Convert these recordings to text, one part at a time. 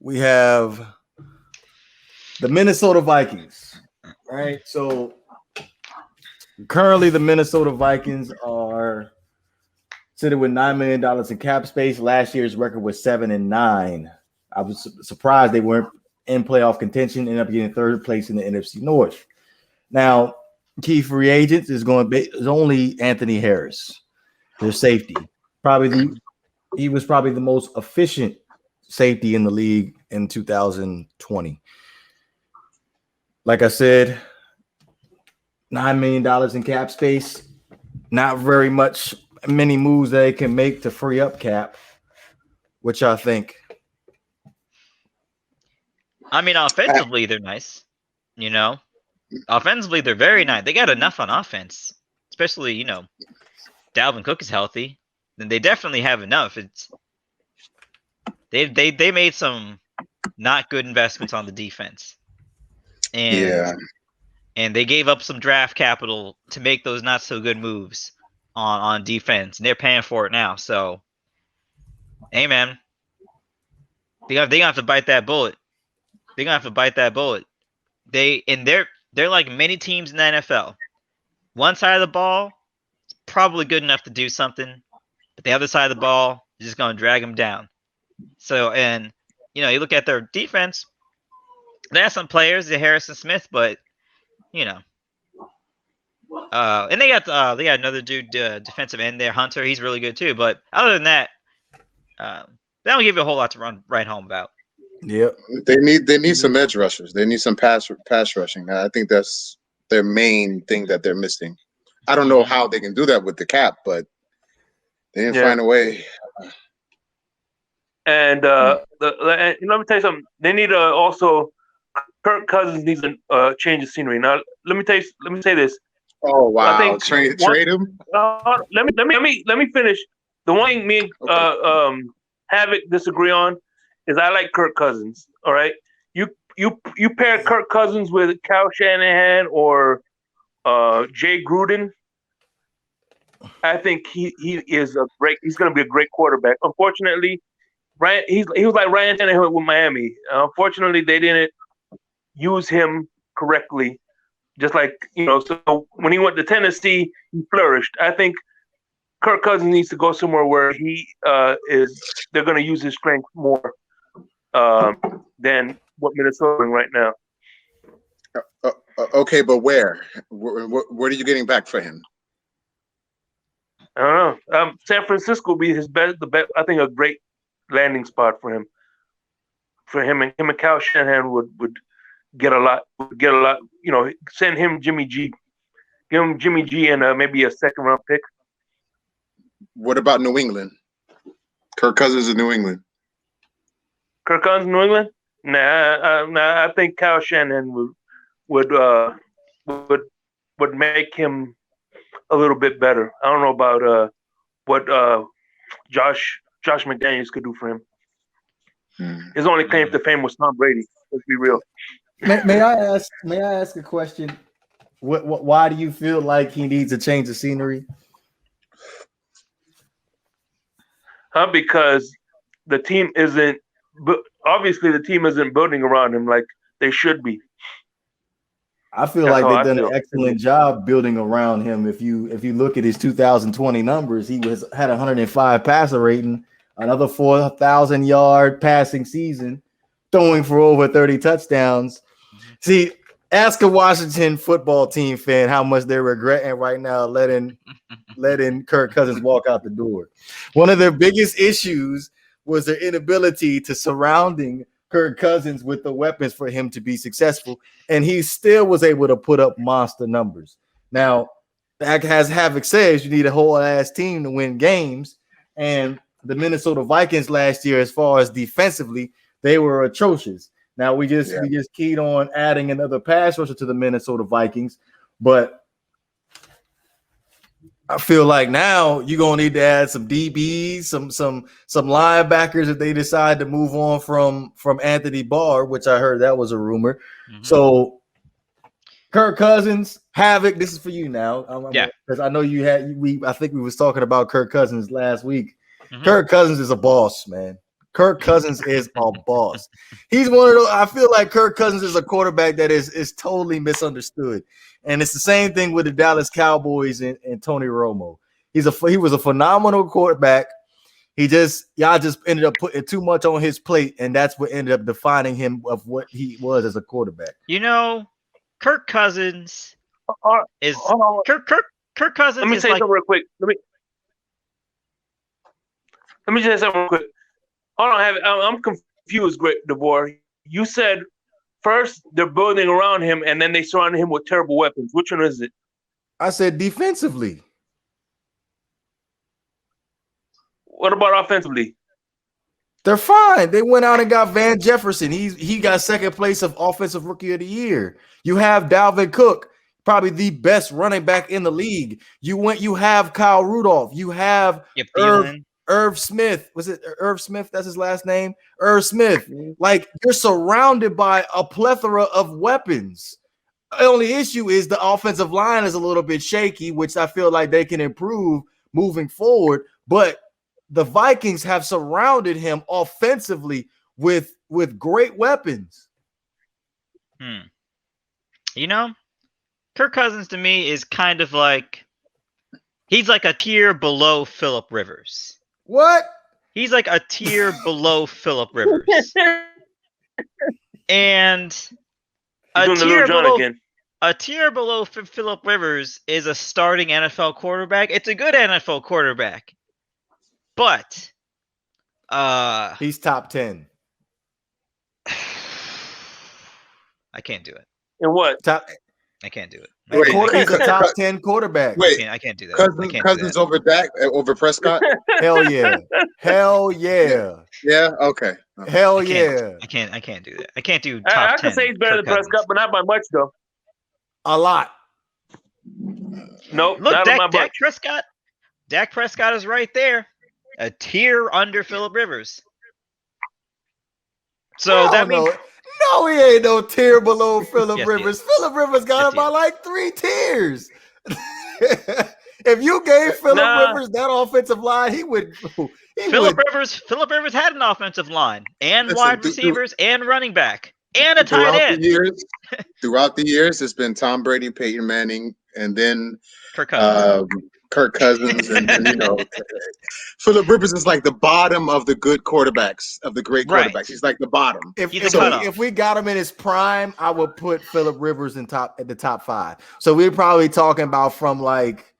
we have the Minnesota Vikings, right? So currently, the Minnesota Vikings are sitting with $9 million in cap space. Last year's record was 7-9. I was surprised they weren't in playoff contention. Ended up getting third place in the NFC North. Now, key free agents is only Anthony Harris, their safety. He was probably the most efficient safety in the league in 2020. Like I said, $9 million in cap space. Not very many moves they can make to free up cap. What y'all think? I mean, offensively, they're nice. Offensively, they're very nice. They got enough on offense, especially, Dalvin Cook is healthy. Then they definitely have enough. They made some not good investments on the defense. And they gave up some draft capital to make those not so good moves on defense. And they're paying for it now. So, hey man, they're gonna have to bite that bullet. They're gonna have to bite that bullet. They're like many teams in the NFL. One side of the ball is probably good enough to do something, but the other side of the ball is just gonna drag them down. So, and you look at their defense. They have some players, the Harrison Smith, but and they got another dude, defensive end there, Hunter. He's really good too. But other than that, they don't give you a whole lot to run right home about. Yep. They need some edge rushers. They need some pass rushing. I think that's their main thing that they're missing. I don't know how they can do that with the cap, but they didn't find a way. And let me tell you something. They need also Kirk Cousins needs a change of scenery. Now let me say this. Oh wow! I think trade him. Let me finish. The one thing me and Havoc disagree on is I like Kirk Cousins. All right, you pair Kirk Cousins with Kyle Shanahan or Jay Gruden. I think he is a great. He's going to be a great quarterback. Unfortunately, he was like Ryan Tannehill with Miami. Unfortunately, they didn't use him correctly. Just like so when he went to Tennessee, he flourished. I think Kirk Cousins needs to go somewhere where he is. They're going to use his strength more than what Minnesota's doing right now. Okay, but where? What are you getting back for him? I don't know. San Francisco will be his best. I think a great landing spot for him. For him and Kyle Shanahan would get a lot. Send him Jimmy G. Give him Jimmy G and maybe a second round pick. What about New England? Kirk Cousins in New England. Kirk Cousins in New England? Nah. I think Kyle Shanahan would make him a little bit better. I don't know about what Josh McDaniels could do for him. His only claim to fame was Tom Brady. Let's be real. May I ask a question? Why do you feel like he needs a change of scenery? Because the team isn't. Obviously, the team isn't building around him like they should be. I feel like they've done an excellent job building around him. If you look at his 2020 numbers, he had 105 passer rating, another 4,000-yard passing season, throwing for over 30 touchdowns. See, ask a Washington football team fan how much they're regretting right now letting Kirk Cousins walk out the door. One of their biggest issues was their inability to surrounding Kirk Cousins with the weapons for him to be successful, and he still was able to put up monster numbers. Now, as Havoc says, you need a whole ass team to win games, and the Minnesota Vikings last year, as far as defensively, they were atrocious. Now we just keyed on adding another pass rusher to the Minnesota Vikings, but I feel like now you're gonna need to add some DBs, some linebackers if they decide to move on from Anthony Barr, which I heard that was a rumor. Mm-hmm. So Kirk Cousins, Havoc, this is for you now. Because I know I think we was talking about Kirk Cousins last week. Mm-hmm. Kirk Cousins is a boss, man. Kirk Cousins is a boss. He's one of those. I feel like Kirk Cousins is a quarterback that is totally misunderstood, and it's the same thing with the Dallas Cowboys and Tony Romo. He was a phenomenal quarterback. Y'all just ended up putting too much on his plate, and that's what ended up defining him of what he was as a quarterback. Kirk Cousins is Kirk Cousins. Let me say something real quick. Let me just say something real quick. Hold on, I'm confused, Great DeBoer. You said first they're building around him, and then they surrounded him with terrible weapons. Which one is it? I said defensively. What about offensively? They're fine. They went out and got Van Jefferson. He got second place of Offensive Rookie of the Year. You have Dalvin Cook, probably the best running back in the league. You have Kyle Rudolph. You have Irv Smith. Was it Irv Smith? That's his last name. Irv Smith. Like, you're surrounded by a plethora of weapons. The only issue is the offensive line is a little bit shaky, which I feel like they can improve moving forward. But the Vikings have surrounded him offensively with great weapons. Kirk Cousins to me is kind of like, he's like a tier below Phillip Rivers. What? He's like a tier below Phillip Rivers. And a tier below Phillip Rivers is a starting NFL quarterback. It's a good NFL quarterback. But he's top 10. I can't do it. In what? I can't do it. He's a top 10 quarterback. Wait, I can't do that. Cousins over Dak, over Prescott? Hell yeah. Hell yeah. Yeah, okay. Hell yeah. I can't do that. I can't do top 10. I can say he's better than Prescott, but not by much though. A lot. Nope. Look, not on my Dak Prescott. Dak Prescott is right there. A tier under Phillip Rivers. So that means no, he ain't no tier below Phillip Rivers. Yes, Phillip Rivers got him by like 3 tiers. If you gave Phillip Rivers that offensive line, he would. Phillip Rivers had an offensive line and wide receivers and running back and a tight end. Throughout the years, it's been Tom Brady, Peyton Manning, and then Kirk Cousins. Kirk Cousins, and Phillip Rivers is like the bottom of the good quarterbacks, of the great quarterbacks. Right. He's like the bottom. If we got him in his prime, I would put Phillip Rivers at the top 5. So we're probably talking about from like,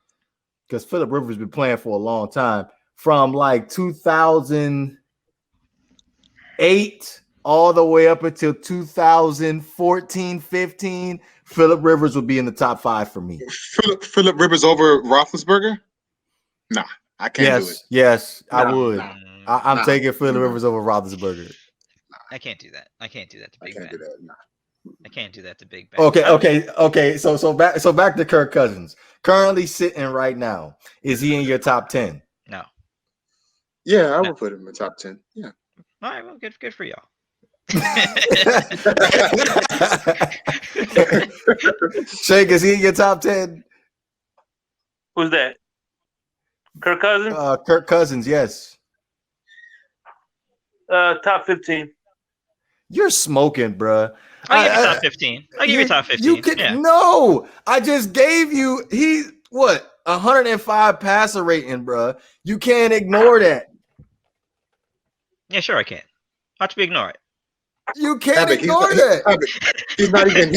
because Phillip Rivers been playing for a long time, from like 2008 all the way up until 2014, 15. Phillip Rivers would be in the top 5 for me. Phillip Rivers over Roethlisberger? Nah, I can't do it. Yes, I would. I'm taking Phillip Rivers over Roethlisberger. I can't do that. I can't do that to Big Ben. I can't do that to Big Ben. Okay. So back to Kirk Cousins. Currently sitting right now, is he in your top 10? No. Yeah, I would put him in the top 10. Yeah. All right. Well, good for y'all. Shake, is he in your top 10? Who's that? Kirk Cousins? Kirk Cousins, yes. Top 15. You're smoking, bruh. I'll give you top 15. I'll give you top 15. No, I just gave you 105 passer rating, bruh. You can't ignore that. Yeah, sure I can. Watch me ignore it. You can't ignore that. He's not even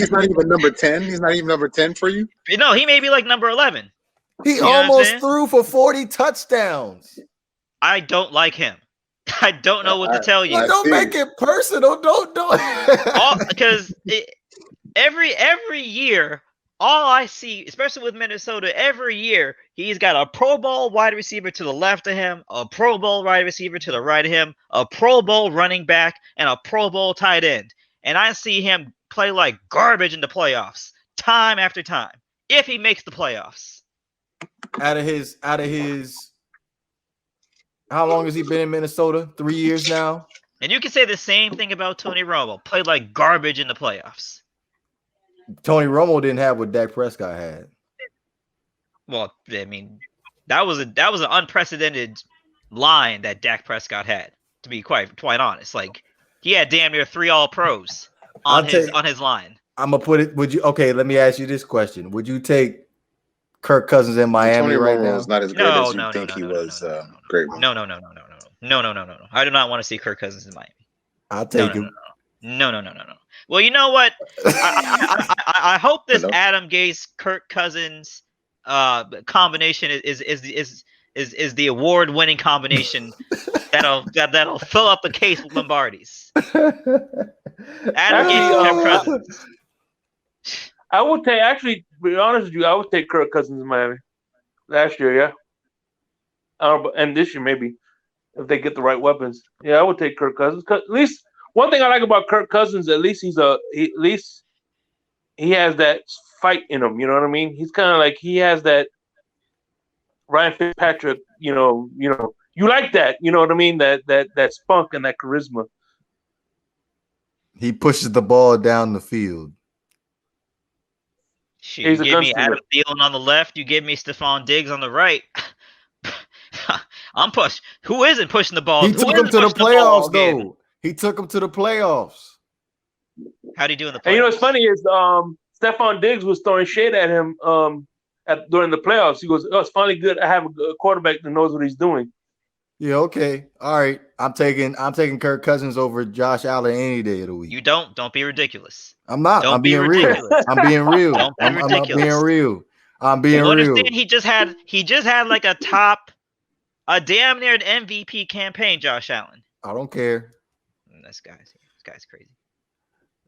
number 10. He's not even number 10 for you. No, he may be like number 11. He almost threw for 40 touchdowns. I don't like him. I don't know what to tell you. Don't make it personal. Don't do it. Because every year, all I see, especially with Minnesota, every year he's got a Pro Bowl wide receiver to the left of him, a Pro Bowl wide receiver to the right of him, a Pro Bowl running back, and a Pro Bowl tight end. And I see him play like garbage in the playoffs time after time. If he makes the playoffs. Out of his how long has he been in Minnesota? 3 years now. And you can say the same thing about Tony Romo. Played like garbage in the playoffs. Tony Romo didn't have what Dak Prescott had. Well, I mean, that was an unprecedented line that Dak Prescott had. To be quite honest, like he had damn near 3 All-Pros on his line. I'm gonna put it. Would you? Okay, let me ask you this question: would you take Kirk Cousins in Miami right now? Was not as great as you think he was. Great. No. I do not want to see Kirk Cousins in Miami. I'll take him. No. Well, you know what? I hope this Adam Gase Kirk Cousins combination is the award-winning combination that'll fill up the case with Lombardis. Adam Gase, Kirk Cousins. I would take, actually, to be honest with you, I would take Kirk Cousins in Miami last year, yeah. And this year maybe, if they get the right weapons. Yeah, I would take Kirk Cousins. At least one thing I like about Kirk Cousins, at least he has that fight in him. You know what I mean? He's kind of like, he has that Ryan Fitzpatrick. You know, you like that. You know what I mean? That spunk and that charisma. He pushes the ball down the field. You give me Adam Thielen on the left. You give me Stephon Diggs on the right. I'm pushed. Who isn't pushing the ball? He took him to the playoffs, though. He took him to the playoffs. How'd he do in the playoffs? And you know what's funny is Stephon Diggs was throwing shade at him during the playoffs. He goes, "Oh, it's finally good. I have a quarterback that knows what he's doing." Yeah, okay. All right. I'm taking Kirk Cousins over Josh Allen any day of the week. You don't be ridiculous. I'm not. I'm being real. I'm being real. I'm being real. I'm being real. Understand he just had like a damn near an MVP campaign, Josh Allen. I don't care. This guy's crazy.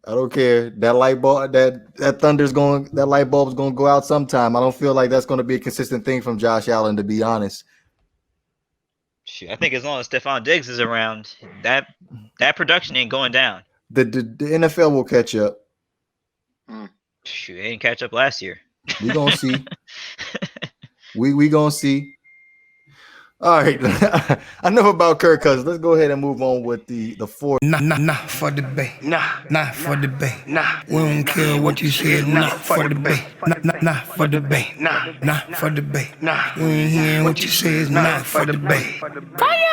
I don't care. That light bulb, that light bulb's gonna go out sometime. I don't feel like that's gonna be a consistent thing from Josh Allen, to be honest. I think as long as Stephon Diggs is around, that production ain't going down. The NFL will catch up. Shoot, they didn't catch up last year. We gonna see. we gonna see. All right. Enough about Kirk Cousins. Let's go ahead and move on with the fourth. Nah for the bay. Nah for the bay. We don't care what you said. Nah for the bay. Nah for the bay. Nah for the bay. We ain't hearing what you said. Nah for the bay. Fire!